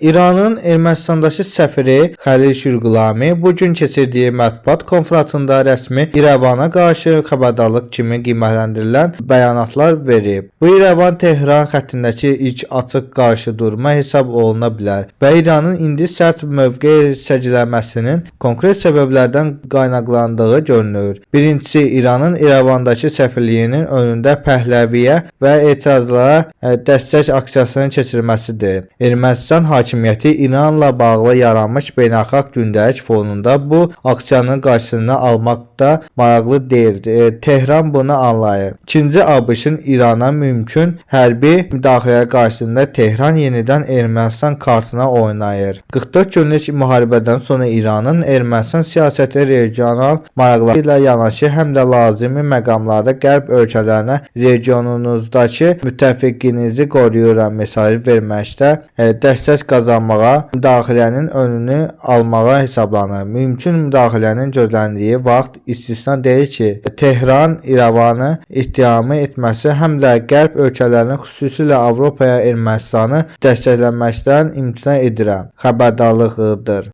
İranın Ermənistandakı səfiri Xəlil Şürqülami bu gün keçirdiyi mətbuat konfransında rəsmi İrəvana qarşı xəbərdarlıq kimi qiymətləndirilən bəyanatlar verib. Bu İrəvan-Tehran xəttindəki ilk açıq qarşıdurma hesab oluna bilər və İranın indi sərt mövqe səciləməsinin konkret səbəblərdən qaynaqlandığı görünür. Birincisi, İranın İrəvandakı səfirliyinin önündə Pəhləviyə və etirazlara dəstək aksiyasının keçirilməsidir. Ermənistan hakimiyyəti İranla bağlı yaranmış beynəlxalq gündəlik fonunda bu aksiyanın qarşısını almaqda maraqlı deyil. Tehran bunu anlayır. İkinci, ABŞ-ın İrana mümkün hərbi müdaxilə qarşısında Tehran yenidən Ermənistan kartına oynayır. 44 günlük müharibədən sonra İranın Ermənistan siyasəti regional maraqları ilə yanaşı həm də lazımi məqamlarda qərb ölkələrinə regionunuzdakı müttəfiqinizi qoruyuram mesajı verməkdə dəstək qazanmağa, müdaxilənin önünü almağa hesablanır. Mümkün müdaxilənin gözləndiyi vaxt istisna deyil ki, Tehran İrəvanı ittihamı etməsi həm də qərb ölkələrinin xüsusilə Avropaya Ermənistanı dəstəkləməkdən imtina edirəm xəbərdarlığıdır.